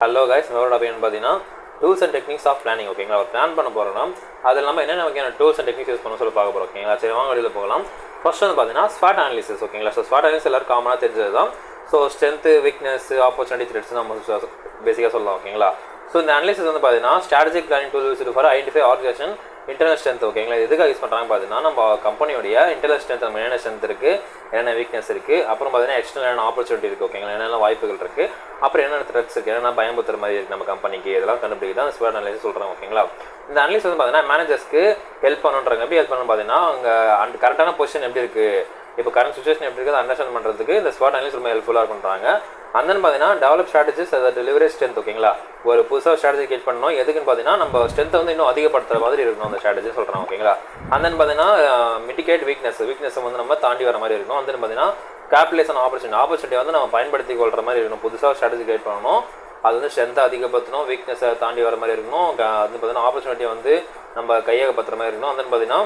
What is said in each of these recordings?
Hello guys, நம்மளோட அப்படின்னு பார்த்தீங்கன்னா tools and techniques of planning. ஓகேங்களா, ஒரு பிளான் பண்ண போகிறோம்னா அது இல்லாமல் என்னென்ன வகையான டூல்ஸ் அண்ட் டெக்னிக்ஸ் யூஸ் பண்ண சொல்லி பார்க்க போகிறோம். ஓகேங்களா, சரி வாங்க வெளியில் போகலாம். ஃபர்ஸ்ட் வந்து பார்த்தீங்கன்னா ஸ்வாட் அனாலிசிஸ். ஓகேங்களா, ஸோ ஸ்வாட் அனாலிசிஸ் எல்லாரும் காமனாக தெரிஞ்சது தான். So strength, weakness, opportunity, threats நம்ம பேசிக்காக சொல்லலாம். ஓகேங்களா, ஸோ இந்த அனாலிசிஸ் வந்து பார்த்தீங்கன்னா strategic planning tool use for identify organisation internal strength. ஓகேங்களா, எதுக்காக யூஸ் பண்ணுறாங்க பார்த்தீங்கன்னா நம்ம கம்பெனியோடைய இன்டர்னல் ஸ்ட்ரென்த், நம்ம என்னென்ன ஸ்ட்ரென்த் இருக்குது, என்னென்ன வீக்னஸ் இருக்குது, அப்புறம் பார்த்தீங்கன்னா எக்ஸ்டர்னல் ஆப்பர்ச்சுனிட்டி இருக்குது. ஓகேங்களா, என்னென்ன வாய்ப்புகள் இருக்குது, அப்புறம் என்னென்ன த்ரெட்ஸ் இருக்குது, என்னென்ன பயமுறுத்துற மாதிரி இருக்குது நம்ம கம்பெனிக்கு, இதெல்லாம் கண்டுபிடிக்க தான் ஸ்வாட் அனாலிசிஸ் சொல்கிறாங்க. ஓகேங்களா, இந்த அனாலிசிஸ் வந்து பார்த்தீங்கன்னா மேனேஜர்ஸ்க்கு ஹெல்ப் பண்ணுறாங்க. எப்படி ஹெல்ப் பண்ணணும் பார்த்தீங்கன்னா அவங்க அந்த கரெக்டான பொசிஷன் எப்படி இருக்குது, இப்போ கரண்ட் சுச்சுவேஷன் எப்படி இருக்குது அண்டர்ஸ்டாண்ட் பண்ணுறதுக்கு இந்த ஸ்வாட் அனாலிசிஸ் ரொம்ப ஹெல்ப்ஃபுல்லாக பண்ணுறாங்க. அந்த பார்த்தீங்கன்னா டெவலப் ஸ்ட்ராட்டஜிஸ் அதை டெலிவரி ஸ்ட்ரென்த். ஓகேங்களா, ஒரு புதுசாக ஸ்ட்ராட்டஜி கிரியேட் பண்ணணும். எதுக்குன்னு பார்த்தீங்கன்னா நம்ம ஸ்ட்ரென்த்தை வந்து இன்னும் அதிகப்படுத்துற மாதிரி இருக்கணும் அந்த ஸ்ட்ராட்டஜி சொல்கிறாங்க. ஓகேங்களா, அந்த பார்த்தீங்கன்னா மிட்டிகேட் வீக்னஸை வந்து நம்ம தாண்டி வர மாதிரி இருக்கணும். அந்த பார்த்தீங்கன்னா கேபிடலைசேஷன் ஆப்பர்ச்சுனிட்டி வந்து நம்ம பயன்படுத்தி கொள்கிற மாதிரி இருக்கணும். புதுசாக ஸ்ட்ராட்டஜி கிரியேட் பண்ணணும், அது வந்து ஸ்ட்ரென்த்தை அதிகப்படுத்தணும், வீக்னஸை தாண்டி வர மாதிரி இருக்கணும். அது பார்த்தீங்கன்னா ஆப்பர்ச்சுனிட்டியை வந்து நம்ம கையகப்படுத்துற மாதிரி இருக்கணும். அந்த பார்த்தீங்கன்னா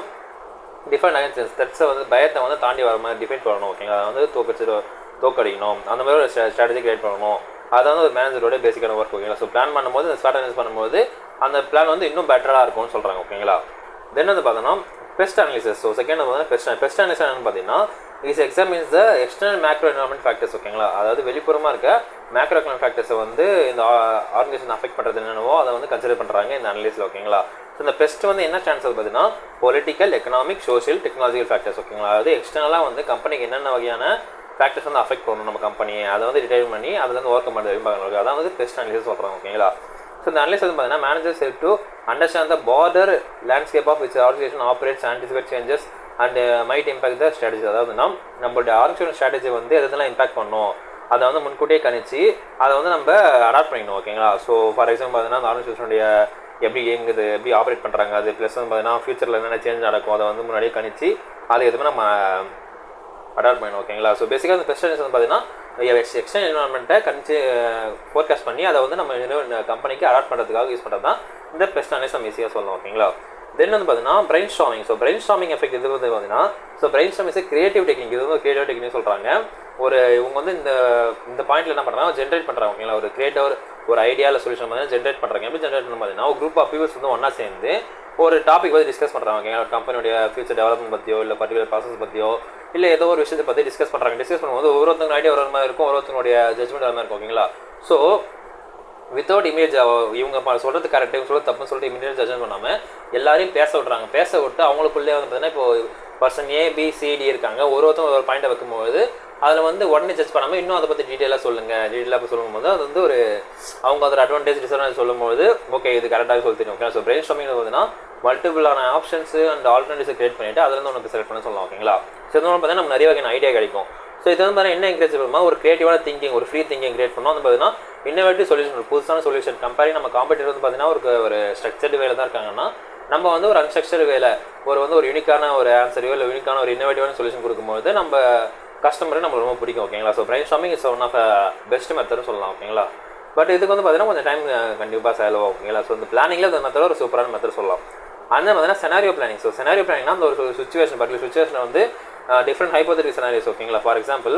டிஃபரெண்ட் அகேன்ஸ்ட் த்ரெட்ஸை வந்து பயத்தை வந்து தாண்டி வர மாதிரி டிஃபைன் பண்ணணும். ஓகேங்களா, அதை வந்து தோக்கடிக்கணும், அந்த மாதிரி ஒரு ஸ்ட்ராட்டஜி கிரியேட் பண்ணணும். அது வந்து ஒரு மேனேஜரோட பேசிக்கான ஒர்க். ஓகேங்களா, ஸோ பிளான் பண்ணும்போது இந்த ஸ்வாட் அனாலிசிஸ் பண்ணும்போது அந்த பிளான் வந்து இன்னும் பெட்டராக இருக்கும்னு சொல்கிறாங்க. ஓகேங்களா, தென் வந்து பார்த்தோன்னா பெஸ்ட் அனாலிசிஸ். ஸோ செகண்ட் வந்து பெஸ்ட் அனாலிசிஸ் என்னன்னு பார்த்தீங்கன்னா examines the external macro environment factors. ஓகேங்களா, அதாவது வெளிப்புறமாக இருக்க மேக்ரோ எக்கனாமிக் ஃபேக்டர்ஸை வந்து இந்த ஆர்கனைசேஷன் அஃபெக்ட் பண்ணுறது என்னென்னவோ அதை வந்து கன்சிடர் பண்ணுறாங்க இந்த அனாலிசிஸில். ஓகேங்களா, ஸோ இந்த பெஸ்ட் வந்து என்ன சான்ஸ் பார்த்தீங்கன்னா political, economic, social, technological factors. ஓகேங்களா, அதாவது எக்ஸ்டர்னலாக வந்து கம்பெனிக்கு என்னென்ன வகையான ஃபேக்டர்ஸ் வந்து அஃபெக்ட் பண்ணணும் நம்ம கம்பெனியை, அதை வந்து டிடைன் பண்ணி அதில் வந்து ஒர்க் பண்ணுறது பார்க்கணும். அதான் வந்து பெஸ்ட் அனாலிசிஸ் சொல்கிறாங்க. ஓகேங்களா, ஸோ இந்த அனாலிசிஸ் வந்து பார்த்தீங்கன்னா managers help to understand the border landscape of which organisation operates, anticipate changes and might impact the strategy. அதாவது நம்மளுடைய ஆர்கனைசேஷன் ஸ்ட்ராட்டஜி வந்து எதெல்லாம் இம்பாக்ட் பண்ணணும் அதை வந்து முன்கூட்டியே கணிச்சு அதை வந்து நம்ம அடாப்ட் பண்ணிக்கணும். ஓகேங்களா, ஸோ ஃபார் எக்ஸாம்பிள் பார்த்தீங்கன்னா அந்த ஆர்கனைசேஷனுடைய எப்படி இயங்குது, எப்படி ஆப்ரேட் பண்ணுறாங்க, அது ப்ளஸ் வந்து பார்த்தீங்கன்னா ஃபியூச்சரில் என்னென்ன சேஞ்ச் நடக்கும் அதை வந்து முன்னாடியே கணிச்சு அது எதுவுமே நம்ம அடாப்ட் பண்ணணும். ஓகேங்களா, ஸோ பேசிக்காக இந்த பெஸ்ட் அனாலிசிஸ் வந்து பார்த்தீங்கன்னா எக்ஸ்டர்னல் என்வரான்மெண்ட்டை கணிச்சு ஃபோர்காஸ்ட் பண்ணி அதை வந்து நம்ம கம்பெனிக்கு அடாப்ட் பண்ணுறதுக்காக யூஸ் பண்ணுறது தான் இந்த பெஸ்ட் அனாலிசிஸ் நம்ம ஈஸியாக சொல்லலாம். ஓகேங்களா, தென் வந்து பார்த்தீங்கன்னா brain storming. So brain storming effect இது வந்து பார்த்தீங்கன்னா brain storming is creative technique. இது வந்து கிரியேட்டிவ் டெக்னிக் சொல்கிறாங்க. இவங்க வந்து இந்த பாயிண்ட்ல என்ன பண்ணுறாங்க, ஜென்ரேட் பண்ணுறாங்க. ஓகேங்களா, ஒரு கிரியேட்டிவ் ஒரு ஐடியாவில் சொல்யூஷன் வந்து ஜென்ரேட் பண்ணுறாங்க. எப்படி ஜென்ரேட் பண்ண பார்த்தீங்கன்னா ஒரு குரூப் ஆஃப் பீப்புள்ஸ் வந்து ஒன்றா சேர்ந்து ஒரு டாபிக் வந்து டிஸ்கஸ் பண்ணுறாங்க. ஓகேங்களா, கம்பெனியோட ஃபியூச்சர் டெவலப்மெண்ட் பற்றியோ இல்லை பர்டிகுலர் ப்ராசஸ் பற்றியோ இல்லை ஏதோ ஒரு விஷயத்தை பற்றி டிஸ்கஸ் பண்ணுறாங்க. டிஸ்கஸ் பண்ணும்போது ஒவ்வொருத்தவங்க ஐடியா ஒரு மாதிரி இருக்கும், ஒருத்தவங்களுடைய ஜட்மெண்ட் ஒரு மாதிரி இருக்கும். ஓகேங்களா, ஸோ வித்தவுட் இமீடியட் இவங்க சொல்கிறது கரெக்டாக, இவங்க சொல்கிறது தப்புன்னு சொல்லிட்டு இமீடியட் ஜட்ஜ்மெண்ட் பண்ணாமல் எல்லாரையும் பேச விட்றாங்க. பேச விட்டு அவங்களுக்குள்ளே வந்து பார்த்தீங்கன்னா இப்போ பர்சன் ஏ, பி, சி, டி இருக்காங்க. ஒருத்தவங்க ஒரு பாயிண்ட்டை வைக்கும்போது அதில் வந்து உடனே ஜட்ஜ் பண்ணாமல் இன்னும் அதை பற்றி டீட்டெயிலாக சொல்லும்போது அது வந்து ஒரு அவங்க அதோட அட்வான்டேஜ் டிஸ்அட்வான்டேஜ் சொல்லும்போது ஓகே இது கரெக்டாக சொல்லி தெரியும். ஓகே, ஸோ பிரெயின் ஸ்டார்மிங் பார்த்தீங்கன்னா மல்டிபிளான ஆப்ஷன்ஸ் அண்ட் ஆல்டர்னேட்டிவ்ஸ் கிரியேட் பண்ணிவிட்டு அதுலேருந்து உனக்கு செலக்ட் பண்ண சொல்லலாம். ஓகேங்களா, ஸோ இதனால பார்த்தீங்கன்னா நம்ம நிறைய வகையான ஐடியா கிடைக்கும். ஸோ இது வந்து பார்த்தீங்கன்னா என்ன என்கரேஜ் பண்ணுமா ஒரு கிரியேட்டிவான திங்கிங், ஒரு ஃப்ரீ திங்கிங் கிரியேட் பண்ணோம். அது பார்த்தீங்கன்னா இன்னோவேட்டிவ் சொல்யூஷன், ஒரு புதுசான சொல்யூஷன். கம்பேரிங் நம்ம காம்படிட்டர் வந்து பார்த்தீங்கன்னா ஒரு ஸ்ட்ரக்சர்டு வேலை தான் இருக்காங்கன்னா நம்ம வந்து ஒரு அன்ஸ்ட்ரக்சர்டு வேலை ஒரு யூனிக்கான ஒரு ஆன்சரையோ இல்லை யூனிக்கான ஒரு இன்னோவேட்டிவான சொல்யூஷன் கொடுக்கும்போது நம்ம கஸ்டமருக்கு நம்ம ரொம்ப பிடிக்கும். ஓகேங்களா, so brainstorming is one of best மெத்தட்னு சொல்லலாம். ஓகேங்களா, பட் இதுக்கு வந்து பார்த்தீங்கன்னா கொஞ்சம் டைம் கண்டிப்பாக செலவாகும். ஓகேங்களா, ஸோ இந்த பிளானிங்கில் இந்த மெத்தட் ஒரு சூப்பரான மெத்தட் சொல்லலாம். அந்த பார்த்தீங்கன்னா செனாரியோ பிளானிங். ஸோ செனாரியோ பிளானிங்னா அந்த ஒரு சுச்சுவேஷன், பர்டிகுலர் சுச்சுவேஷனை வந்து டிஃப்ரெண்ட் ஹைப்போதெட்டிக்கல் செனாரியோஸ். ஓகேங்களா, ஃபார் எக்ஸாம்பிள்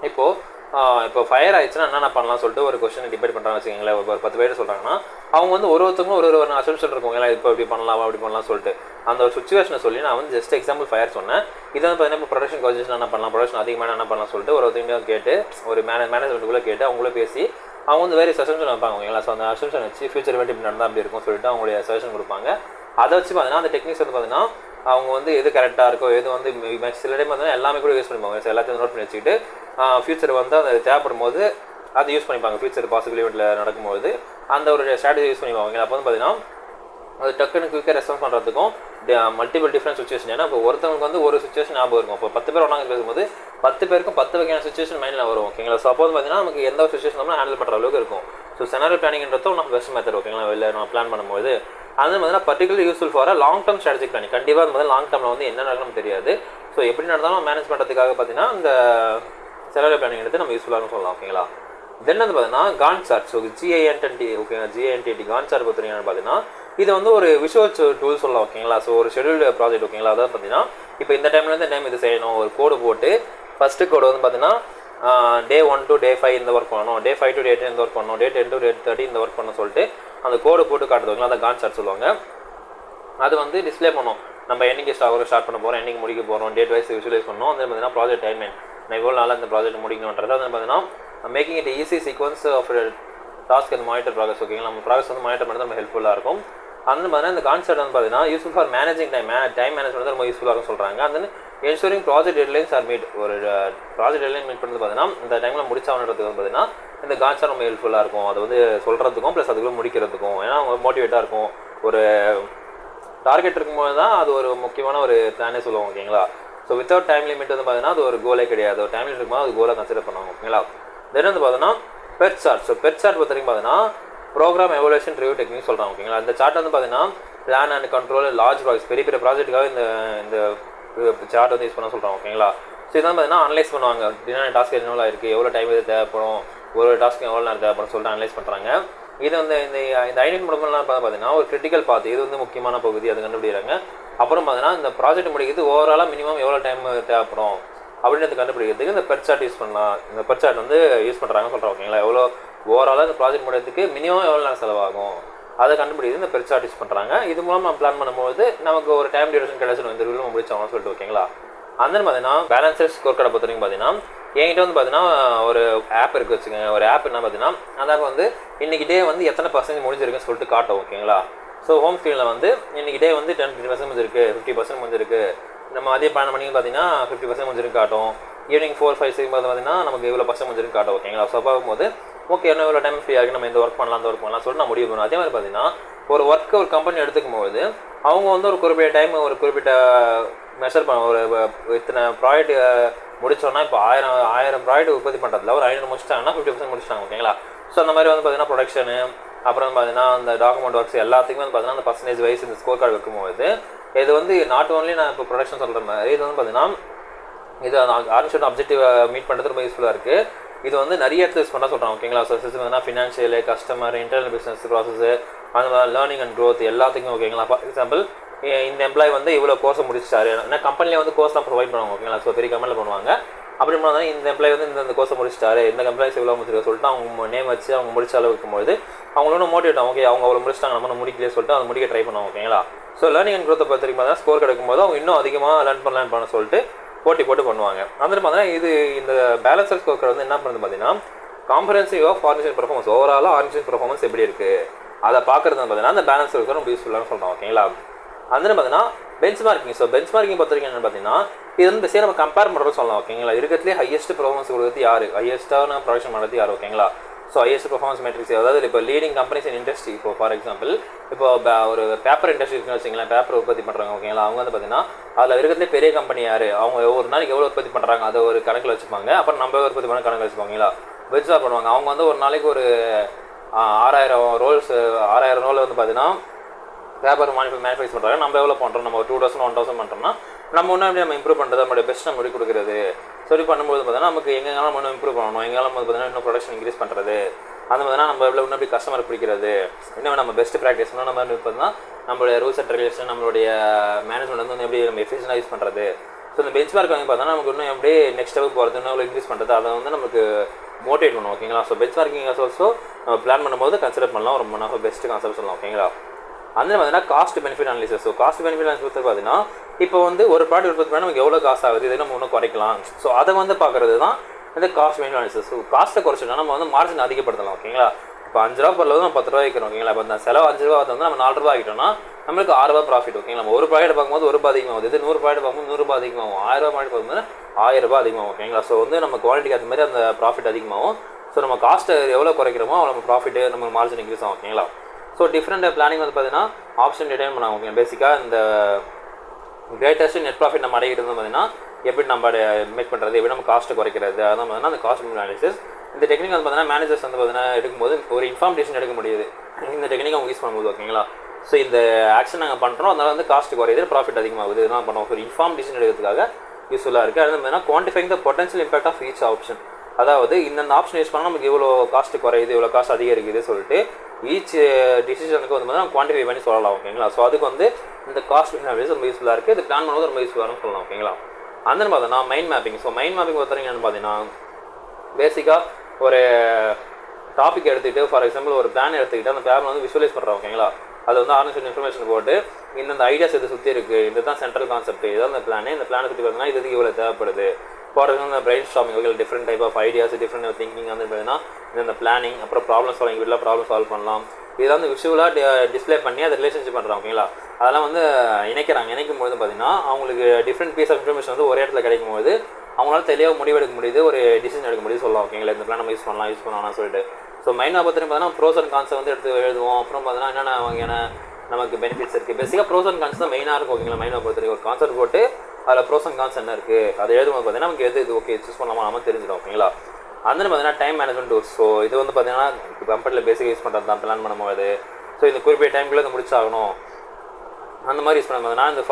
இப்போ ஃபயர் ஆயிடுச்சுன்னா என்னென்ன பண்ணலாம் சொல்லிட்டு ஒரு கொஸ்டின் டிபேட் பண்ணுறாங்க வச்சுக்கோங்களேன். ஒரு 10 பேர் சொல்கிறாங்கன்னா அவங்க வந்து ஒருத்தவங்களும் ஒரு அசம்ஷன் இருக்குங்களா, இப்போ இப்படி பண்ணலாம் அப்படி பண்ணலாம் சொல்லிட்டு அந்த ஒரு சுச்சுவேஷனை சொல்லி நான் வந்து ஜஸ்ட் எக்ஸாம்பிள் ஃபயர் சொன்னேன். இது வந்து பார்த்தீங்கன்னா இப்போ ப்ரொடக்ஷன் கான்சன்ட்ரேஷன் என்ன பண்ணலாம், ப்ரொடக்ஷன் அதிகமாக என்ன பண்ணலாம் சொல்லிட்டு ஒருத்தவங்க கேட்டு ஒரு மேனேஜ்மெண்ட்டுக்குள்ளே கேட்டு அவங்களே பேசி அவங்க வந்து வேறு சஜஷன் வைப்பாங்க. ஓகேங்களா, ஸோ அந்த அசம்ஷன் வச்சு ஃபியூச்சர் வேண்டி இப்படி நடந்தால் அப்படி இருக்கும் சொல்லிட்டு அவங்களுடைய சஜஷன் கொடுப்பாங்க. அதை வச்சு பார்த்தீங்கன்னா அந்த டெக்னிக்ஸ் வந்து பார்த்தீங்கன்னா அவங்க வந்து எது கரெக்டாக இருக்கோ எது வந்து சில டைம் பார்த்தீங்கன்னா எல்லாமே கூட யூஸ் பண்ணிப்பாங்க. ஸோ எல்லாத்தையும் நோட் பண்ணி வச்சுக்கிட்டு ஃபியூச்சர் வந்து அது தேவைப்படும் போது அதை யூஸ் பண்ணிப்பாங்க. ஃபியூச்சர் பாசிபிள் ஈவெண்ட்டில் நடக்கும்போது அந்த ஒரு ஸ்ட்ராட்டஜி யூஸ் பண்ணிப்பாங்க. அப்போ வந்து பார்த்தீங்கன்னா அது டக்குன்னு குயிக்காக ரெஸ்பான்ஸ் பண்ணுறதுக்கும் மல்டிபிள் டிஃப்ரெண்ட் சுச்சுவேஷன். ஏன்னா இப்போ ஒருத்தவங்களுக்கு வந்து ஒரு சுச்சுவேஷன் ஞாபகம் இருக்கும். இப்போ 10 பேர் ஒன்றாங்க பேசும்போது 10 பேருக்கும் 10 வகையான சுச்சுவேஷன் மைண்டில் வரும். ஓகேங்களா, ஸோ அப்போ வந்து பார்த்தீங்கன்னா நமக்கு எந்த ஒரு சுச்சுவேஷன் நம்ம ஹேண்டில் பண்ணுற அளவுக்கு இருக்கும். ஸோ செனாரியோ பிளானிங்கிறது ஒன் ஆஃப் பெஸ்ட் மெத்தட். ஓகேங்களா, வெளில நம்ம பிளான் பண்ணும்போது அது பார்த்தீங்கன்னா particular useful for long term strategic planning. கண்டிப்பாக அது வந்து லாங் டர்மில் வந்து என்ன நடக்கணும்னு தெரியாது. ஸோ எப்படி நடந்தாலும் மேனேஜ் பண்ணுறதுக்காக பார்த்தீங்கன்னா இந்த செனாரியோ பிளானிங் எடுத்து நம்ம யூஸ்ஃபுல்லாக சொல்லலாம். ஓகேங்களா, தென் வந்து பார்த்தீங்கன்னா கான் சார்ட். ஸோ GINT ஓகேங்களா, GINT கான் சார்ட் பார்த்தீங்கன்னா பார்த்தீங்கன்னா இது வந்து ஒரு விஷுவல் டூல் சொல்லலாம். ஓகேங்களா, ஸோ ஒரு ஷெடியூல்டு ப்ராஜெக்ட். ஓகேங்களா, அதாவது பார்த்தீங்கன்னா இப்போ இந்த டைம்லேருந்து இந்த டைம் இது செய்யணும் ஒரு கோடு போட்டு ஃபஸ்ட்டு கோடு வந்து பார்த்தீங்கன்னா டே 1 to டே 5 இந்த ஒர்க் பண்ணணும், டே 5 to டே 10 இந்த ஒர்க் பண்ணணும், டே 10 to டே 30 இந்த ஒர்க் பண்ணணும் சொல்லிட்டு அந்த கோடு போட்டு காட்டுறதுங்களா அதை கான் சார்ட் சொல்லுவாங்க. அது வந்து டிஸ்பிளே பண்ணோம், நம்ம என்னைக்கு ஸ்டார்ட் பண்ண போகிறோம், என்னைக்கு முடிக்க போகிறோம், டேட் வைஸ் விஷுவலைஸ் பண்ணணும். அது பார்த்தீங்கன்னா ப்ராஜெக்ட் டைம்லைன், நான் இவ்வளோ நாளாக இந்த ப்ராஜெக்ட் முடிக்கணுன்றது. அது பார்த்தீங்கன்னா making it easy sequence of task and monitor progress. ஓகேங்களா, நம்ம ப்ராக்ரஸ் வந்து மானிட்டர் பண்ணுறது நம்ம ஹெல்ப்ஃபுல்லாக இருக்கும். அந்த பார்த்தீங்கன்னா இந்த கான்செப்ட் வந்து பார்த்தீங்கன்னா useful for managing time management வந்து ரொம்ப யூஸ்ஃபுல்லாக இருக்கும் சொல்கிறாங்க. அந்த ensuring project deadlines are meet, ஒரு ப்ராஜெக்ட் டெட்லைன் மீட் பண்ணுறது பார்த்தீங்கன்னா இந்த டைமில் முடிச்சாகணுன்றதுக்கு வந்து பார்த்தீங்கன்னா இந்த கான்செப்ட் ரொம்ப ஹெல்ப்ஃபுல்லாக இருக்கும். அது வந்து சொல்கிறதுக்கும் ப்ளஸ் அதுக்குள்ளே முடிக்கிறதுக்கும், ஏன்னா அவங்க மோட்டிவேட்டாக இருக்கும். ஒரு டார்கெட் இருக்கும்போது தான் அது ஒரு முக்கியமான ஒரு பிளானே சொல்லுவாங்க. ஓகேங்களா, ஸோ வித்தவுட் டைம் லிமிட் வந்து பார்த்தீங்கன்னா அது ஒரு கோலே கிடையாது. ஒரு டைம் லிமிட் இருக்கும்போது அது கோலாக கன்சிடர் பண்ணுவாங்க. ஓகேங்களா, தென் வந்து பார்த்தீங்கன்னா பெர்ட் சார்ட். ஸோ பெர்ட் சார்ட் பார்த்தீங்கன்னா ப்ரோக்ராம் எவல்யூஷன் ரிவ்யூ டெக்னிக் சொல்கிறாங்க. ஓகேங்களா, இந்த சார்ட் வந்து பார்த்தீங்கன்னா plan and control large project, பெரிய பெரிய ப்ராஜெக்ட்டுக்காக இந்த சார்ட் வந்து யூஸ் பண்ண சொல்கிறாங்க. ஓகேங்களா, ஸோ இதான் பார்த்தீங்கன்னா அனலைஸ் பண்ணுவாங்க. தினம் டாஸ்க் எவ்வளோ இருக்குது, எவ்வளோ டைம் இது தேவைப்படும், ஒரு டாஸ்க்கு எவ்வளோ நேரம் தேவைப்படும் சொல்லிட்டு அனலைஸ் பண்ணுறாங்க. இது வந்து இந்த ஐடென்டி முடக்கம்லாம் பார்த்தீங்கன்னா ஒரு கிரிட்டிக்கல் பாத், இது வந்து முக்கியமான பகுதி, அது கண்டுபிடிக்கிறாங்க. அப்புறம் பார்த்தீங்கன்னா இந்த ப்ராஜெக்ட் முடிக்கிறது ஓவராலாக மினிமம் எவ்வளோ டைம் தேவைப்படும் அப்படின்றது கண்டுபிடிக்கிறதுக்கு இந்த பெர்ட் சார்ட் யூஸ் பண்ணலாம். இந்த பெர்ட் சார்ட் வந்து யூஸ் பண்ணுறாங்க சொல்கிறாங்க. ஓகேங்களா, எவ்வளோ ஓவராலாக இந்த ப்ராஜெக்ட் முடிக்கிறதுக்கு மினிமம் எவ்வளோ நேரம் செலவாகும் அதை கண்டுபிடிக்கிறது இந்த பெர்ட் சார்ட் யூஸ் பண்ணுறாங்க. இது மூலம் நம்ம பிளான் பண்ணும்போது நமக்கு ஒரு டைம் டியூரேஷன் கிடைச்சிடும், இந்த ரூலும் முடிச்சோம்னு சொல்லிட்டு. ஓகேங்களா, அந்த பார்த்தீங்கன்னா பேலன்சர் ஸ்கோர் கார்டை பொறுத்த வரைக்கும் பார்த்தீங்கன்னா என்கிட்ட வந்து பார்த்தீங்கன்னா ஒரு ஆப் இருக்குது வச்சுக்கோங்க. ஒரு ஆப் என்ன பார்த்தீங்கன்னா அந்த ஆப் வந்து இன்றைக்கி டே வந்து எத்தனை % முடிஞ்சிருக்குன்னு சொல்லிட்டு காட்டும். ஓகேங்களா, ஸோ ஹோம் ஸ்க்ரீனில் வந்து இன்றைக்கி டே வந்து 10% முடிஞ்சிருக்கு, 50% முடிஞ்சிருக்கு. நம்ம அதே பிளான் பண்ணி பார்த்தீங்கன்னா 50% முடிஞ்சிருக்கு காட்டும். ஈவினிங் 4, 5, 6 பார்த்தீங்கன்னா நமக்கு இவ்வளோ % முடிஞ்சிருக்கு காட்டும். ஓகேங்களா, ஸோ பார்க்கும்போது ஓகே இன்னும் இவ்வளோ டைம் ஃப்ரீயாக இருக்குது, நம்ம இந்த ஒர்க் பண்ணலாம் அந்த ஒர்க் பண்ணலாம் சொல்லிட்டு நான் முடிவு பண்ணுவோம். அதே மாதிரி பார்த்தீங்கன்னா ஒரு ஒர்க்கை ஒரு கம்பெனி எடுத்துக்கும் போது அவங்க வந்து ஒரு குறிப்பிட்ட டைம் ஒரு குறிப்பிட்ட மெஷர் பண்ண ஒரு இத்தனை ப்ராடக்ட் முடிச்சோன்னா இப்போ 1000 ப்ராடக்ட் உற்பத்தி பண்ணுறதுல ஒரு 500 முடிச்சிட்டாங்கன்னா 50% முடிச்சிட்டாங்க. ஓகேங்களா, ஸோ அந்த மாதிரி வந்து பார்த்தீங்கன்னா ப்ரொடக்ஷனு அப்புறம் பார்த்தீங்கன்னா அந்த டாக்குமெண்ட் ஒர்க்ஸ் எல்லாத்துக்குமே வந்து பார்த்தீங்கன்னா அந்த பர்சன்டேஜ் வைஸ் இந்த ஸ்கோர் கார்டு வைக்கும்போது இது வந்து நாட் ஓன்லி நான் இப்போ ப்ரொடக்ஷன் சொல்கிற மாதிரி இது வந்து பார்த்தீங்கன்னா இது ஆர்கனைசேஷன் அப்ஜெக்டிவ் மீட் பண்ணுறது ரொம்ப யூஸ்ஃபுல்லாக இருக்குது. இது வந்து நிறைய இடத்துல யூஸ் பண்ண சொல்கிறாங்க. ஓகேங்களா, ஸோ சிஸ்டம் வந்து financial, customer, internal business process, அந்த மாதிரி லேர்னிங் அண்ட் க்ரோத் எல்லாத்துக்கும். ஓகேங்களா, ஃபார் எக்ஸாம்பிள் இந்த எம்ப்ளாய் வந்து இவ்வளோ கோர்ஸை முடிச்சிட்டாரு, ஏன்னா கம்பெனிலே வந்து கோர்ஸ்லாம் ப்ரொவைட் பண்ணுவாங்க. ஓகேங்களா, ஸோ பெரிய கம்பெனியில் பண்ணுவாங்க. அப்படி பண்ணால் இந்த எம்ப்ளாய் வந்து இந்த கோர்ஸை முடிச்சிட்டாரு, இந்த எம்ப்ளாய்ஸ் இவ்வளோ முடிச்சிருக்க சொல்லிட்டு அவங்க நேம் வச்சு அவங்க முடிச்ச அளவு இருக்கும்போது அவங்களோட மோட்டிவேட் ஆகும். ஓகே அவங்க அவ்வளோ முடிச்சிட்டாங்க, நம்ம முடிக்கலையே சொல்லிட்டு அவங்க முடிக்க ட்ரை பண்ணுவாங்க. ஓகேங்களா, ஸோ லேர்னிங் அண்ட் க்ரோத்தை பொறுத்த வரைக்கும் ஸ்கோர் கிடைக்கும்போது அவங்க இன்னும் அதிகமாக லேர்ன் பண்ண சொல்லிட்டு போட்டி பண்ணுவாங்க. அந்த பார்த்தீங்கன்னா இது இந்த பேலன்சர் ஸ்கோர் கார்டு வந்து என்ன பண்ணுறது பார்த்தீங்கன்னா காம்ப்ரஹென்சிவ் ஆஃப் ஆர்கனைசேஷன் பெர்ஃபார்மன்ஸ், ஓவராலாக ஆர்கனைசேஷன் பெர்ஃபார்மன்ஸ் எப்படி இருக்குது அதை பார்க்குறது பார்த்தீங்கன்னா அந்த பேலன்ஸ் ஸ்கோர் கார்டு ரொம்ப யூஸ்ஃபுல்லாக சொல்கிறோம். ஓகேங்களா, அந்த பார்த்தீங்கன்னா bench marking. So bench marking பொறுத்த வரைக்கும் என்னென்னு பார்த்தீங்கன்னா இது வந்து பேசியே நம்ம கம்பேர் பண்ணுறது சொல்லலாம். ஓகேங்களா, இருக்கிறதுலேயே ஹையஸ்ட் பெர்ஃபார்மன்ஸ் கொடுக்குறது யார், ஹையஸ்ட்டான ப்ரொடக்ஷன் பண்ணுறது யார். ஓகேங்களா, ஸோ ஹையஸ்ட் பெர்ஃபார்மன்ஸ் மேட்ரிக்ஸ், அதாவது இப்போ லீடிங் கம்பெனிஸ் இன் இண்டஸ்ட்ரி. இப்போ ஃபார் எக்ஸாம்பிள் இப்போ ஒரு பேப்பர் இண்டஸ்ட்ரி இருக்குன்னு வச்சிங்களேன், பேப்பர் உற்பத்தி பண்ணுறாங்க. ஓகேங்களா, அவங்க வந்து பார்த்தீங்கன்னா அதில் இருக்கிறதுலே பெரிய கம்பெனி யார், அவங்க ஒரு நாளைக்கு எவ்வளோ உற்பத்தி பண்ணுறாங்க அதை ஒரு கணக்கில் வச்சுப்பாங்க. அப்புறம் நம்ம உற்பத்தி பண்ண கணக்கில் வச்சுப்பாங்களா, பெஞ்ச்மார்க் பண்ணுவாங்க. அவங்க வந்து ஒரு நாளைக்கு ஒரு 6000 ரோல் வந்து பார்த்தீங்கன்னா பேப்பர் மேனுஃபேக்சர் பண்ணுறாங்க. நம்ம எவ்வளோ பண்ணுறோம், நம்ம ஒரு 2000 1000 பண்ணுறோம்னா நம்ம ஒன்றும் எப்படி நம்ம இம்ப்ரூவ் பண்ணுறது, நம்மளுடைய பெஸ்ட் நம்ம கொடுக்குறது சொல்லி பண்ணும்போது பார்த்தீங்கன்னா நமக்கு எங்கெல்லாம் நம்ம இன்னும் இம்ப்ரூவ் பண்ணணும், எங்கெல்லாம் வந்து பார்த்தீங்கன்னா இன்னும் ப்ரொடக்ஷன் இன்க்ரீஸ் பண்ணுறது, அந்த மாதிரினா நம்ம எவ்வளோ இன்னும் எப்படி கஸ்டமர் பிடிக்கிறது, இன்னும் நம்ம பெஸ்ட் ப்ராக்டிஸ்னால் நம்ம பார்த்தீங்கன்னா நம்மளுடைய ரூல்ஸ் அண்ட் ரெகுலேஷன், நம்மளுடைய மேனேஜ்மெண்ட் வந்து எப்படி நம்ம எஃபிஷியண்டாக யூஸ் பண்ணுறது. ஸோ இந்த பெஞ்ச் மார்க் வாங்கி பார்த்தோன்னா நமக்கு இன்னும் எப்படி நெக்ஸ்ட் ஸ்டெப் போகிறது, இன்னும் எவ்வளோ இன்க்ரீஸ் பண்ணுறது, அதை வந்து நமக்கு மோட்டிவேட் பண்ணுவோம். ஓகேங்களா, ஸோ பெஞ்ச் மார்க்கிங் ஆல்சோ நம்ம பிளான் பண்ணும்போது கன்சிடர் பண்ணலாம், ரொம்ப நம்ம பெஸ்ட் கான்செப்ட் சொல்லலாம். ஓகேங்களா, அந்த பார்த்தீங்கன்னா cost benefit analysis. So cost benefit analysis பார்த்தீங்கன்னா இப்போ வந்து ஒரு ப்ராடக்ட் உற்பத்தி பண்ணால் நமக்கு எவ்வளோ காசு ஆகுது, இதை நம்ம இன்னும் குறைக்கலாம். ஸோ அதை வந்து பார்க்குறது தான் இந்த காஸ்ட் பெனிஃபிட் அனாலிசிஸ். ஸோ காஸ்ட்டை குறைச்சிட்டோம்னா நம்ம வந்து மார்ஜின் அதிகப்படுத்தலாம். ஓகேங்களா, இப்போ 5 ரூபா பொருள் நம்ம 10 ரூபா வைக்கிறோம். ஓகேங்களா, இப்போ அந்த செலவு 5 ரூபா வந்து நம்ம 4 ரூபா ஆகிட்டோம்னா நம்மளுக்கு 6 ரூபா ப்ராஃபிட். ஓகேங்களா, நம்ம ஒரு ப்ராடக்ட் பார்க்கும்போது 1 ரூபா அதிகமாகுது, இது 100 ப்ராடக்ட் பார்க்கும்போது 100 ரூபா அதிகமாகும், 1000 ரூபா ப்ராடக்ட் பார்க்கும்போது 1000 ரூபா அதிகமாகும். ஓகேங்களா, ஸோ வந்து நம்ம குவாலிட்டிக்கு அந்த மாதிரி அந்த ப்ராஃபிட் அதிகமாகும். ஸோ நம்ம காஸ்ட்டை எவ்வளோ குறைக்கிறோமோ அவ்வளோ நம்ம ப்ராஃபிட்டு நம்ம மார்ஜின் இன்க்ரீஸ் ஆகும். ஓகேங்களா, ஸோ டிஃப்ரெண்ட் பிளானிங் வந்து பார்த்தீங்கன்னா ஆப்ஷன் டிடைன் பண்ணுவாங்க. ஓகே, பேசிக்காக இந்த கிரேட்டஸ்ட் நெட் ப்ராஃபிட் நம்ம அடைகிறது பார்த்தீங்கன்னா எப்படி நம்ம மேக் பண்ணுறது, எப்படி நம்ம காஸ்ட்டை குறைக்கிறது, அதான் பார்த்தீங்கன்னா அந்த காஸ்ட் அனாலிசிஸ். இந்த டெக்னிக் வந்து பார்த்தீங்கன்னா மேனேஜர்ஸ் வந்து பார்த்தீங்கன்னா எடுக்கும்போது ஒரு இன்ஃபார்ம் டிசிஷன் எடுக்க முடியுது இந்த டெக்னிக் அவங்க யூஸ் பண்ணும்போது. ஓகேங்களா, ஸோ இந்த ஆக்ஷன் நாங்கள் பண்ணுறோம், அதனால் வந்து காஸ்ட் குறையுது, ப்ராஃபிட் அதிகமாகுது, இதுதான் பண்ணுவோம். ஒரு இன்ஃபார்ம் டிசிஷன் எடுக்கிறதுக்காக யூஸ்ஃபுல்லாக இருக்குது. அது பார்த்தீங்கன்னா quantifying the potential impact of each option, அதாவது இந்த ஆப்ஷன் யூஸ் பண்ணால் நமக்கு இவ்வளோ காஸ்ட் குறையுது, இவ்வளோ காஸ்ட் அதிகரிக்குது சொல்லிட்டு ஈச் டிசிஷனுக்கு வந்து பார்த்தீங்கன்னா குவான்டிஃபை பண்ணி சொல்லலாம். ஓகேங்களா, ஸோ அதுக்கு வந்து இந்த காஸ்ட் அனாலிசிஸ் ரொம்ப யூஸ்ஃபுல்லாக இருக்குது. இது பிளான் பண்ணும்போது ரொம்ப யூஸ்ஃபுல்லாக சொல்லலாம். ஓகேங்களா, அந்த பார்த்தீங்கன்னா mind mapping. So mind mapping பொறுத்தவரைக்கும் என்னென்னு பார்த்தீங்கன்னா பேசிக்காக ஒரு டாபிக் எடுத்துக்கிட்டு ஃபார் எக்ஸாம்பிள் ஒரு பிளான் எடுத்துக்கிட்டு அந்த பிளான் வந்து விஷுவலைஸ் பண்ணுறோம் ஓகேங்களா. அது வந்து ஆர்கனைசேஷன் இன்ஃபர்மேஷன் போட்டு இந்த ஐடியாஸ் இது சுற்றி இருக்குது, இதுதான் சென்ட்ரல் கான்செப்ட், இதுதான் இந்த பிளானே, இந்த பிளானை சுற்றி பார்த்தீங்கன்னா இதுக்கு இவ்வளோ தேவைப்படுது. ஃபார் எக்ஸாம்பிள் இந்த பிரெயின் ஸ்டார்மிங் வகையில் different type of ideas different thinking வந்து பார்த்தீங்கன்னா இந்த பிளானிங் அப்புறம் ப்ராப்ளம் சால்விங் வீட்டில் ப்ராப்ளம் சால்வ் பண்ணலாம். இதெல்லாம் வந்து விஷுவலாக டிஸ்பிளே பண்ணி அதை ரிலேஷன்ஷிப் பண்ணுறாங்க ஓகேங்களா. அதெல்லாம் வந்து இணைக்கும் போது பார்த்தீங்கன்னா அவங்களுக்கு டிஃப்ரெண்ட் பீஸ் ஆஃப் இன்ஃபர்மேஷன் வந்து ஒரே இடத்துல கிடைக்கும் போது அவங்களால தெளிவாக முடிவெடுக்க முடியுது, ஒரு டிசிஷன் எடுக்க முடியுது சொல்லலாம் ஓகேங்களா. இந்த பிளான் நம்ம யூஸ் பண்ணலாம்னு சொல்லிட்டு. ஸோ மைண்ட் ஆஃப் பார்த்தீங்கன்னா ப்ரோஸ் அண்ட் கான்ஸை வந்து எடுத்து எழுதுவோம். அப்புறம் பார்த்தீங்கன்னா என்னென்ன வகையான நமக்கு பெனிஃபிட்ஸ் இருக்குது, பேசிக்காக ப்ரோஸ் அண்ட் கான்ஸ் தான் மெயினாக இருக்கும் ஓகேங்களா. மைண்ட் ஆஃப் பொறுத்த ஒரு கான்செப்ட் போட்டு அதில் ப்ரோஸ் அண்ட் கான்ஸ் என்ன இருக்குது அதை எழுதும்போது பார்த்தீங்கன்னா நமக்கு எது இது ஓகே சூஸ் பண்ணலாமா நம்ம தெரிஞ்சிடும் ஓகேங்களா. அந்த பார்த்தீங்கன்னா டைம் மேனேஜ்மெண்ட் டூல்ஸ். ஸோ இது வந்து பார்த்தீங்கன்னா கம்பெனியில் பேசிக் யூஸ் பண்ணுறது தான் பிளான் பண்ணும்போது. ஸோ இந்த குறிப்பிட்ட டைம்குள்ளே இதை முடிச்சாகணும் அந்த மாதிரி யூஸ் பண்ணும்போதுனா இந்த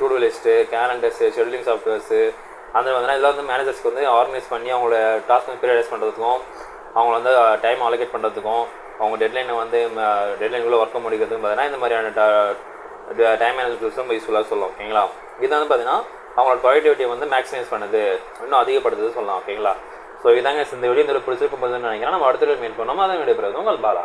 to do list, calendars, scheduling softwares அந்த மாதிரினா இதெல்லாம் வந்து மேனேஜர்ஸ்க்கு வந்து ஆர்கனைஸ் பண்ணி அவங்களோட டாஸ்க் வந்து பீரியடைஸ் பண்ணுறதுக்கும் அவங்கள வந்து டைம் அலோகேட் பண்ணுறதுக்கும் அவங்க டெட்லைனை வந்து டெட்லைனுக்குள்ளே ஒர்க்கை முடிக்கிறதுக்கும் பார்த்தீங்கன்னா இந்த மாதிரியான டைம் மேனேஜ்மெண்ட் டூல்ஸ் ரொம்ப யூஸ்ஃபுல்லாக சொல்லலாம் ஓகேங்களா. இது வந்து பார்த்தீங்கன்னா அவங்களோட ப்ரொடக்டிவிட்டியை வந்து மேக்ஸிமைஸ் பண்ணுது, இன்னும் அதிகப்படுத்துது சொல்லலாம் ஓகேங்களா. ஸோ இதாங்க இந்த வீடியோ இந்த பிடிச்சிருக்கும் போதுன்னு நினைக்கிறேன். நம்ம அடுத்த மீட் பண்ணோம். அதை விடைபெறுவது உங்கள் பாலா.